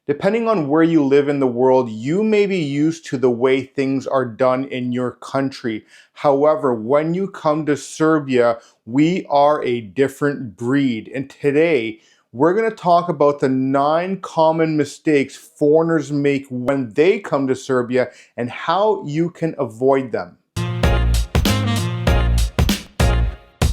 Depending on where you live in the world, you may be used to the way things are done in your country. However, when you come to Serbia, we are a different breed. And today, we're going to talk about the 9 common mistakes foreigners make when they come to Serbia and how you can avoid them.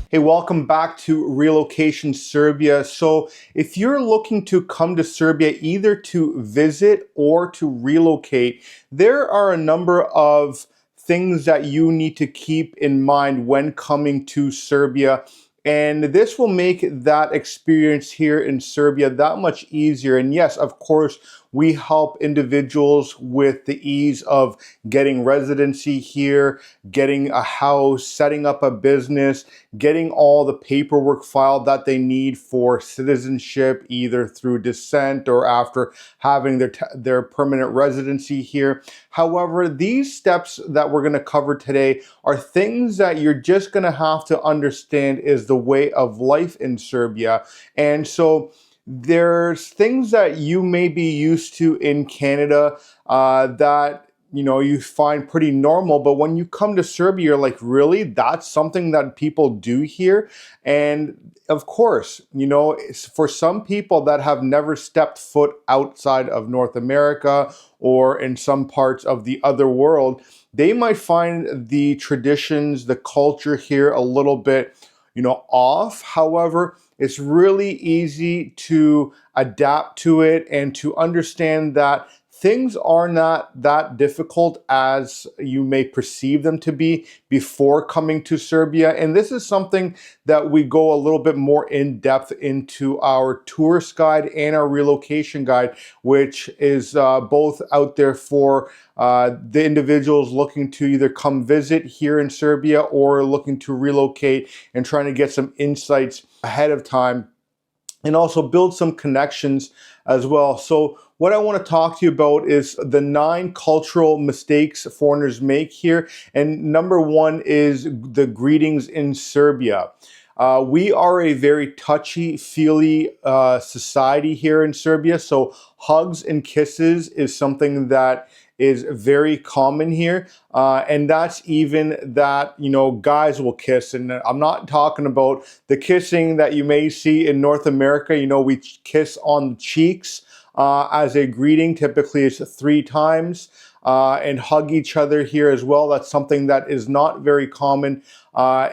Hey, welcome back to Relocation Serbia. So if you're looking to come to Serbia either to visit or to relocate, there are a number of things that you need to keep in mind when coming to Serbia. And this will make that experience here in Serbia that much easier. And yes, of course, we help individuals with the ease of getting residency here, getting a house, setting up a business, getting all the paperwork filed that they need for citizenship, either through descent or after having their permanent residency here. However, these steps that we're going to cover today are things that you're just going to have to understand is the way of life in Serbia. And so there's things that you may be used to in Canada that you find pretty normal, but when you come to Serbia, you're like, really? That's something that people do here? And of course, for some people that have never stepped foot outside of North America or in some parts of the other world, they might find the traditions, the culture here a little bit, off. However, it's really easy to adapt to it and to understand that things are not that difficult as you may perceive them to be before coming to Serbia. And this is something that we go a little bit more in depth into our tourist guide and our relocation guide, which is both out there for the individuals looking to either come visit here in Serbia or looking to relocate and trying to get some insights ahead of time and also build some connections as well. So what I want to talk to you about is the 9 cultural mistakes foreigners make here. And number 1 is the greetings in Serbia. We are a very touchy-feely society here in Serbia. So hugs and kisses is something that is very common here. And that's even that, guys will kiss. And I'm not talking about the kissing that you may see in North America. We kiss on the cheeks as a greeting. Typically it's 3 times. And hug each other here as well. That's something that is not very common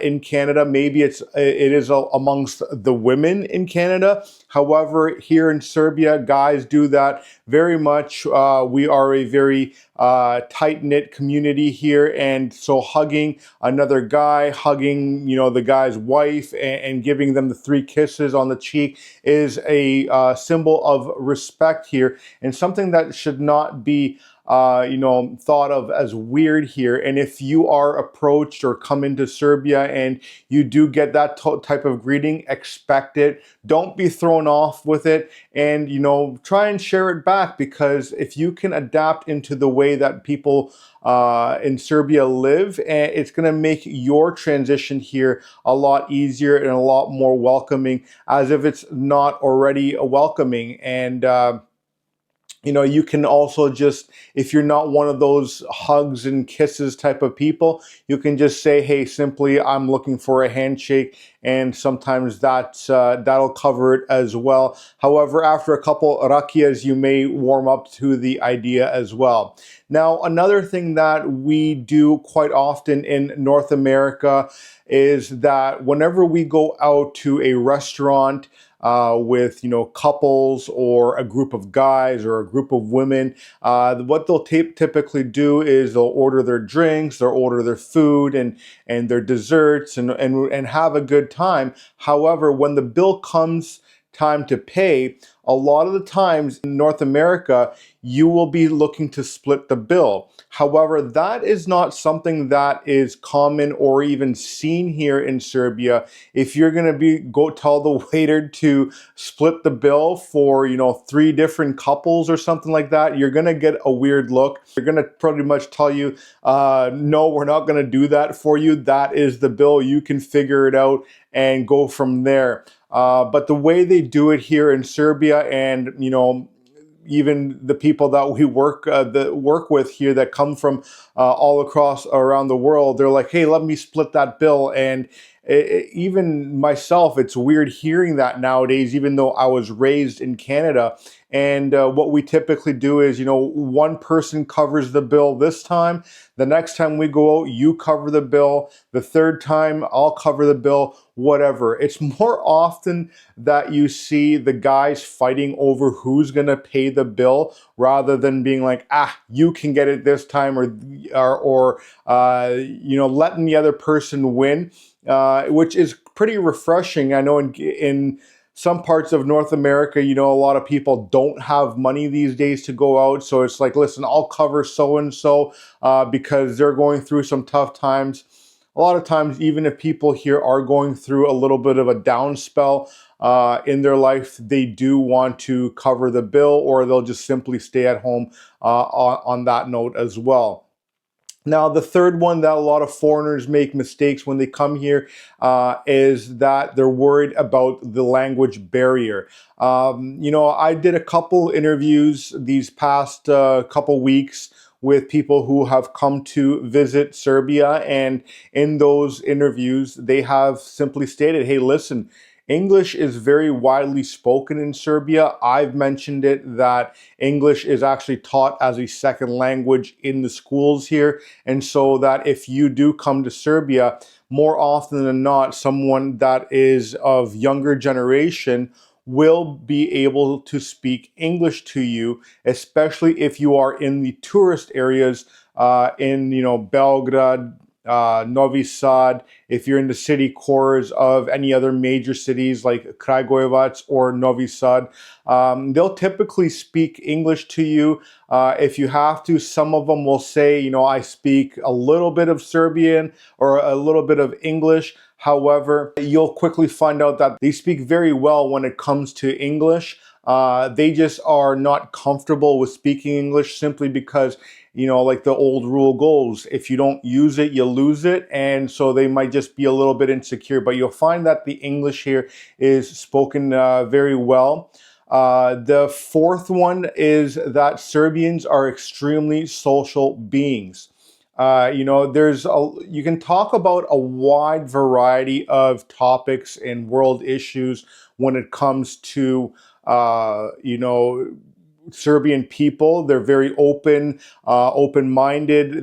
in Canada. Maybe it is amongst the women in Canada. However, here in Serbia, guys do that very much. We are a very tight-knit community here, and so hugging another guy, hugging the guy's wife, and giving them the 3 kisses on the cheek is a symbol of respect here, and something that should not be thought of as weird here. And if you are approached or come into Serbia and you do get that type of greeting, expect it. Don't be thrown off with it, and try and share it back, because if you can adapt into the way that people in Serbia live, and it's going to make your transition here a lot easier and a lot more welcoming, as if it's not already welcoming. And you can also just, if you're not one of those hugs and kisses type of people, you can just say, hey, simply, I'm looking for a handshake. And sometimes that'll cover it as well. However, after a couple rakias, you may warm up to the idea as well. Now, another thing that we do quite often in North America is that whenever we go out to a restaurant, with couples or a group of guys or a group of women, what they'll typically do is they'll order their drinks, they'll order their food and their desserts and have a good time. However, when the bill comes time to pay, a lot of the times in North America, you will be looking to split the bill. However, that is not something that is common or even seen here in Serbia. If you're going to go tell the waiter to split the bill for, 3 different couples or something like that, you're going to get a weird look. They're going to pretty much tell you, no, we're not going to do that for you. That is the bill. You can figure it out and go from there. But the way they do it here in Serbia, and even the people that we work with here that come from all across around the world, they're like, hey, let me split that bill. And even myself, it's weird hearing that nowadays, even though I was raised in Canada. And what we typically do is, one person covers the bill this time. The next time we go out, you cover the bill. The third time, I'll cover the bill, whatever. It's more often that you see the guys fighting over who's going to pay the bill rather than being like, you can get it this time, or letting the other person win, which is pretty refreshing. I know in some parts of North America, a lot of people don't have money these days to go out. So it's like, listen, I'll cover so-and-so because they're going through some tough times. A lot of times, even if people here are going through a little bit of a down spell in their life, they do want to cover the bill, or they'll just simply stay at home on that note as well. Now, the third one that a lot of foreigners make mistakes when they come here is that they're worried about the language barrier. I did a couple interviews these past couple weeks with people who have come to visit Serbia. And in those interviews, they have simply stated, hey, listen, English is very widely spoken in Serbia. I've mentioned it that English is actually taught as a second language in the schools here. And so that if you do come to Serbia, more often than not, someone that is of younger generation will be able to speak English to you, especially if you are in the tourist areas in Belgrade, Novi Sad. If you're in the city cores of any other major cities like Kragujevac or Novi Sad, they'll typically speak English to you. If you have to, some of them will say, I speak a little bit of Serbian or a little bit of English. However, you'll quickly find out that they speak very well when it comes to English. They just are not comfortable with speaking English simply because, like the old rule goes, if you don't use it, you lose it. And so they might just be a little bit insecure, but you'll find that the English here is spoken very well. The fourth one is that Serbians are extremely social beings. You can talk about a wide variety of topics and world issues when it comes to, Serbian people. They're very open-minded.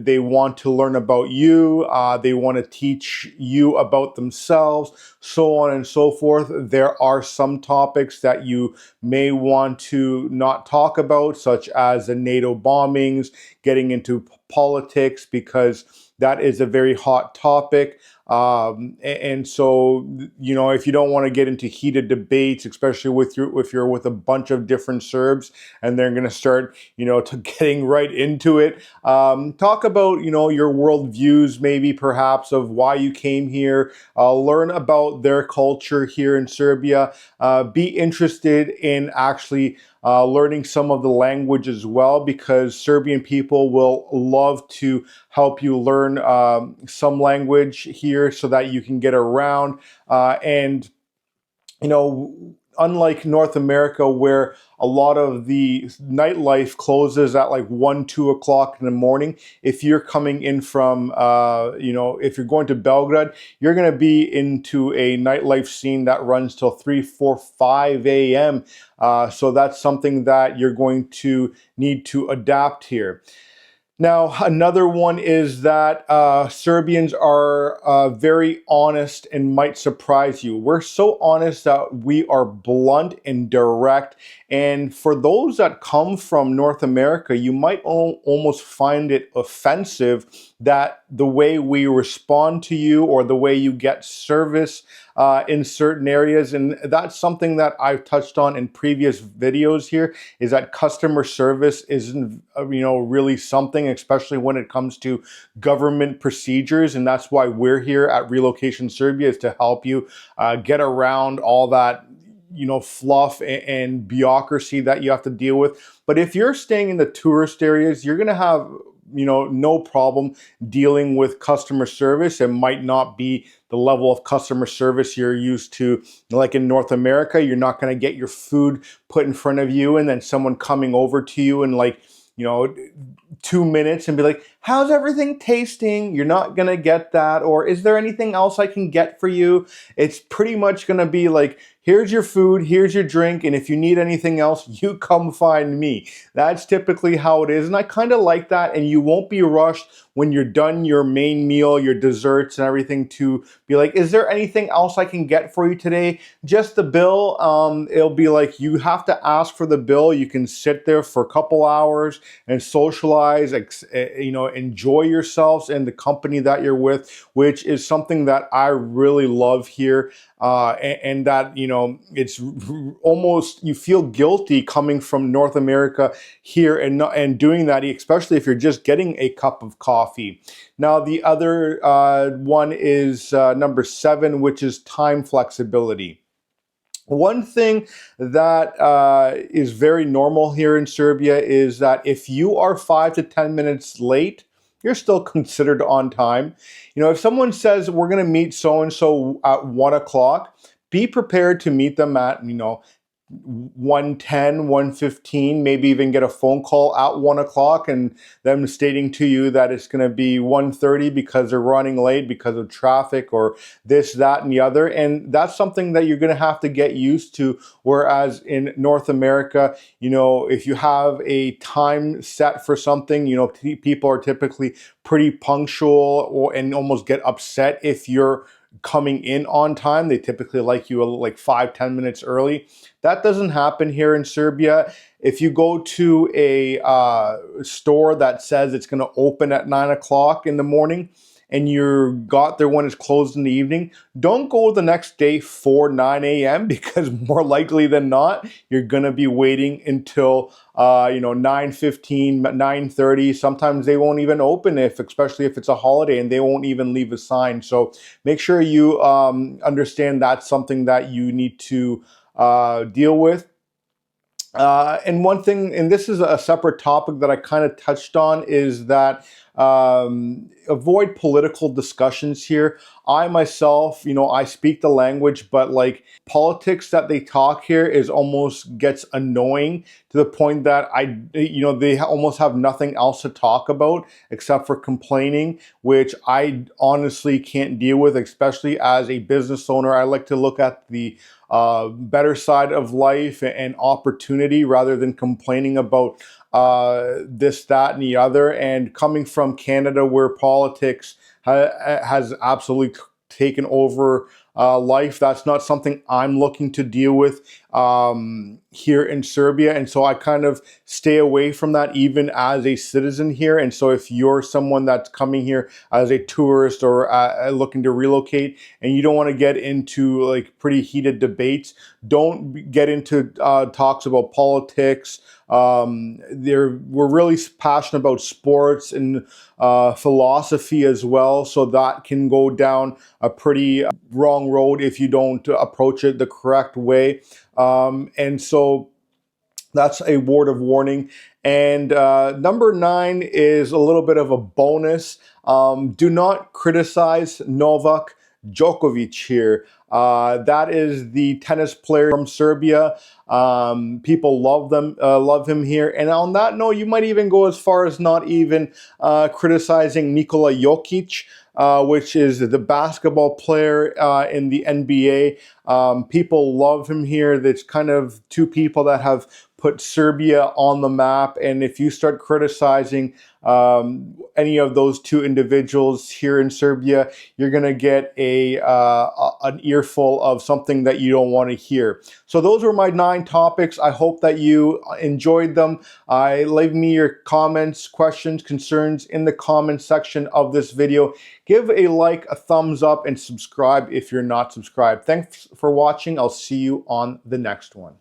They want to learn about you. They want to teach you about themselves, so on and so forth. There are some topics that you may want to not talk about, such as the NATO bombings, getting into politics, because that is a very hot topic. And so, if you don't want to get into heated debates, especially if you're with a bunch of different Serbs and they're going to start, getting right into it, talk about, your worldviews, maybe perhaps of why you came here, learn about their culture here in Serbia, be interested in actually learning some of the language as well, because Serbian people will love to help you learn some language here so that you can get around. And unlike North America, where a lot of the nightlife closes at like 1-2 o'clock in the morning, if you're coming in from, if you're going to Belgrade, you're going to be into a nightlife scene that runs till 3, 4, 5 a.m. So that's something that you're going to need to adapt here. Now, another one is that Serbians are very honest and might surprise you. We're so honest that we are blunt and direct. And for those that come from North America, you might almost find it offensive that the way we respond to you or the way you get service in certain areas. And that's something that I've touched on in previous videos here, is that customer service isn't, really something, especially when it comes to government procedures. And that's why we're here at Relocation Serbia, is to help you get around all that fluff and bureaucracy that you have to deal with. But if you're staying in the tourist areas, you're going to have no problem dealing with customer service. It might not be the level of customer service you're used to, like in North America. You're not going to get your food put in front of you and then someone coming over to you in like, 2 minutes and be like, how's everything tasting? You're not going to get that. Or is there anything else I can get for you? It's pretty much going to be like, here's your food, here's your drink, and if you need anything else, you come find me. That's typically how it is, and I kind of like that, and you won't be rushed when you're done your main meal, your desserts and everything, to be like, is there anything else I can get for you today? Just the bill. It'll be like, you have to ask for the bill. You can sit there for a couple hours and socialize, enjoy yourselves and the company that you're with, which is something that I really love here. And that, it's almost, you feel guilty coming from North America here and doing that, especially if you're just getting a cup of coffee. Now, the other one is number 7, which is time flexibility. One thing that is very normal here in Serbia is that if you are 5 to 10 minutes late, you're still considered on time. If someone says we're going to meet so-and-so at 1 o'clock, be prepared to meet them at, 1:10, 1:15, maybe even get a phone call at 1 o'clock and them stating to you that it's going to be 1:30 because they're running late because of traffic or this, that, and the other. And that's something that you're going to have to get used to. Whereas in North America, if you have a time set for something, people are typically pretty punctual and almost get upset if you're coming in on time. They typically like you like 5-10 minutes early. That doesn't happen here in Serbia. If you go to a store that says it's going to open at 9 o'clock in the morning and you got there when it's closed in the evening, don't go the next day for 9 a.m. because more likely than not, you're going to be waiting until 9:15, 9:30. Sometimes they won't even open, especially if it's a holiday, and they won't even leave a sign. So make sure you understand that's something that you need to deal with. And one thing, and this is a separate topic that I kind of touched on, is that avoid political discussions here. I myself, I speak the language, but like politics that they talk here is almost gets annoying to the point that they almost have nothing else to talk about except for complaining, which I honestly can't deal with, especially as a business owner. I like to look at the better side of life and opportunity rather than complaining about this, that, and the other. And coming from Canada, where politics has absolutely taken over life, that's not something I'm looking to deal with here in Serbia. And so I kind of stay away from that even as a citizen here. And so if you're someone that's coming here as a tourist or looking to relocate and you don't want to get into like pretty heated debates, don't get into talks about politics. We're really passionate about sports and philosophy as well, so that can go down a pretty wrong road if you don't approach it the correct way. And so that's a word of warning. And number 9 is a little bit of a bonus. Do not criticize Novak Djokovic here. That is the tennis player from Serbia. People love him here. And on that note, you might even go as far as not even criticizing Nikola Jokic, which is the basketball player in the NBA. People love him here. There's kind of two people that have put Serbia on the map. And if you start criticizing any of those two individuals here in Serbia, you're going to get an earful of something that you don't want to hear. So those were my 9 topics. I hope that you enjoyed them. Leave me your comments, questions, concerns in the comment section of this video. Give a like, a thumbs up, and subscribe if you're not subscribed. Thanks for watching. I'll see you on the next one.